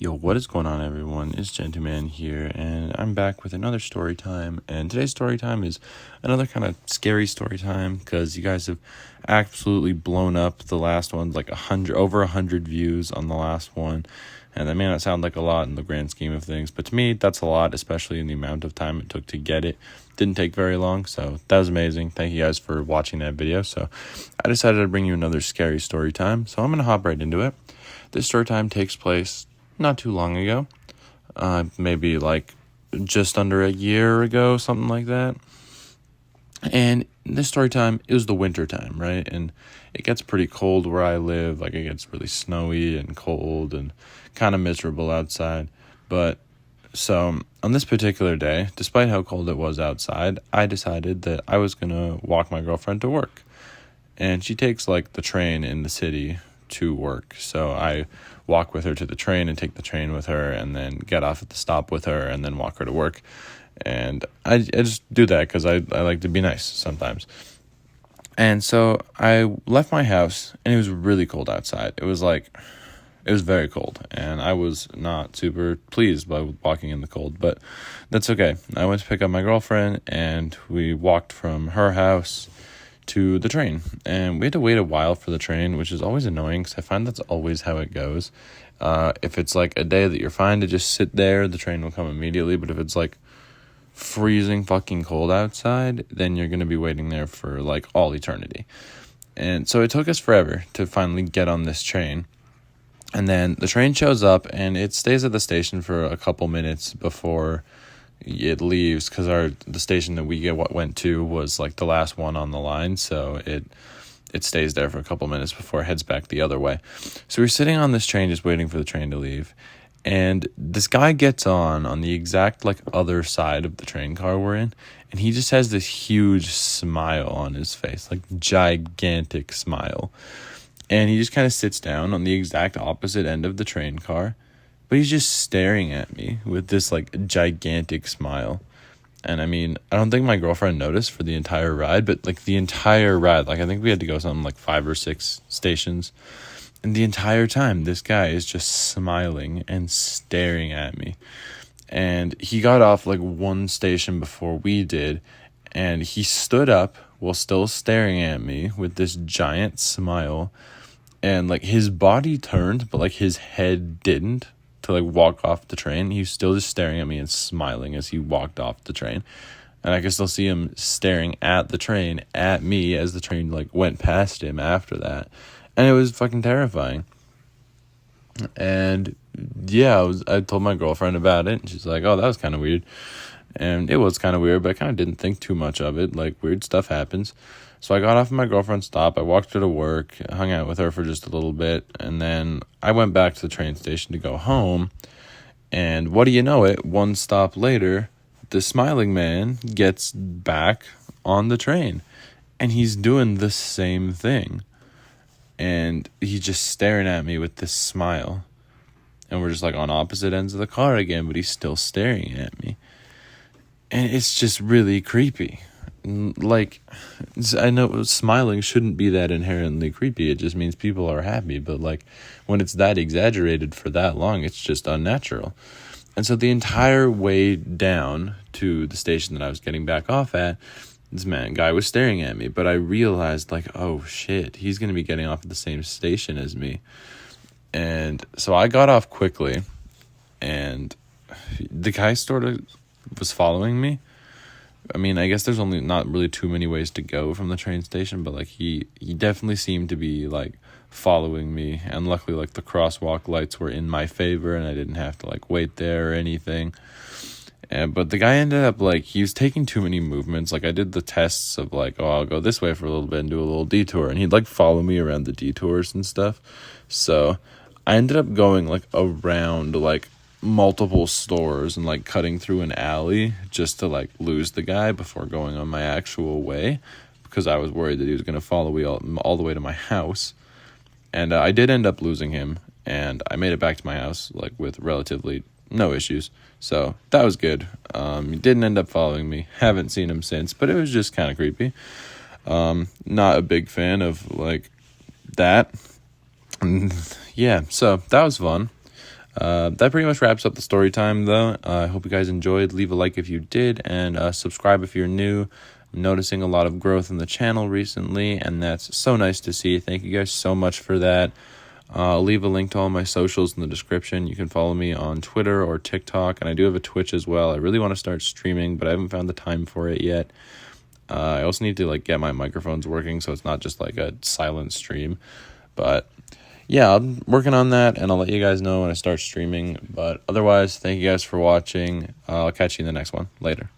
Yo, what is going on, everyone? It's GentooMan here, and I'm back with another story time. And today's story time is another kind of scary story time because you guys have absolutely blown up the last one, like over 100 views on the last one. And that may not sound like a lot in the grand scheme of things, but to me, that's a lot, especially in the amount of time it took to get it. Didn't take very long, so that was amazing. Thank you guys for watching that video. So I decided to bring you another scary story time, so I'm going to hop right into it. This story time takes place not too long ago, maybe like just under a year ago, something like that. And this story time, it was the winter time, right? And it gets pretty cold where I live. Like, it gets really snowy and cold and kind of miserable outside. But so on this particular day, despite how cold it was outside, I decided that I was going to walk my girlfriend to work. And she takes like the train in the city to work. So I walk with her to the train and take the train with her and then get off at the stop with her and then walk her to work. And I just do that because I like to be nice sometimes. And so I left my house and it was really cold outside. It was very cold and I was not super pleased by walking in the cold, but that's okay. I went to pick up my girlfriend and we walked from her house to the train, and we had to wait a while for the train, which is always annoying because I find that's always how it goes. If it's like a day that you're fine to just sit there, the train will come immediately, but if it's like freezing fucking cold outside, then you're going to be waiting there for like all eternity. And so it took us forever to finally get on this train. And then the train shows up and it stays at the station for a couple minutes before it leaves, because the station that we went to was like the last one on the line, so it stays there for a couple minutes before it heads back the other way. So we're sitting on this train just waiting for the train to leave, and this guy gets on the exact like other side of the train car we're in, and he just has this huge smile on his face, like gigantic smile, and he just kind of sits down on the exact opposite end of the train car. But he's just staring at me with this, like, gigantic smile. And, I mean, I don't think my girlfriend noticed for the entire ride, but, like, the entire ride, like, I think we had to go something like 5 or 6 stations. And the entire time, this guy is just smiling and staring at me. And he got off, like, one station before we did, and he stood up while still staring at me with this giant smile. And, like, his body turned, but, like, his head didn't. To like walk off the train. He was still just staring at me and smiling as he walked off the train, and I could still see him staring at the train at me as the train like went past him after that, and it was fucking terrifying. And yeah, I told my girlfriend about it and she's like, oh, that was kind of weird. And it was kind of weird, but I kind of didn't think too much of it. Like, weird stuff happens. So I got off at my girlfriend's stop. I walked her to work, hung out with her for just a little bit, and then I went back to the train station to go home. And what do you know it, one stop later, the smiling man gets back on the train, and he's doing the same thing. And he's just staring at me with this smile. And we're just like on opposite ends of the car again, but he's still staring at me. And it's just really creepy. Like, I know smiling shouldn't be that inherently creepy. It just means people are happy. But, like, when it's that exaggerated for that long, it's just unnatural. And so the entire way down to the station that I was getting back off at, this guy was staring at me. But I realized, like, oh, shit, he's going to be getting off at the same station as me. And so I got off quickly. And the guy sort of was following me. I mean, I guess there's only not really too many ways to go from the train station, but like he definitely seemed to be like following me, and luckily like the crosswalk lights were in my favor and I didn't have to like wait there or anything. But the guy ended up like, he was taking too many movements. Like, I did the tests of like, oh, I'll go this way for a little bit and do a little detour, and he'd like follow me around the detours and stuff. So I ended up going like around like multiple stores and like cutting through an alley just to like lose the guy before going on my actual way, because I was worried that he was going to follow me all the way to my house. And I did end up losing him, and I made it back to my house like with relatively no issues, so that was good. He didn't end up following me, haven't seen him since, but it was just kind of creepy. Not a big fan of like that. Yeah, so that was fun. That pretty much wraps up the story time, though. I hope you guys enjoyed. Leave a like if you did, and subscribe if you're new. I'm noticing a lot of growth in the channel recently, and that's so nice to see. Thank you guys so much for that. I'll leave a link to all my socials in the description. You can follow me on Twitter or TikTok, and I do have a Twitch as well. I really want to start streaming, but I haven't found the time for it yet. I also need to get my microphones working so it's not just like a silent stream. But yeah, I'm working on that, and I'll let you guys know when I start streaming. But otherwise, thank you guys for watching. I'll catch you in the next one. Later.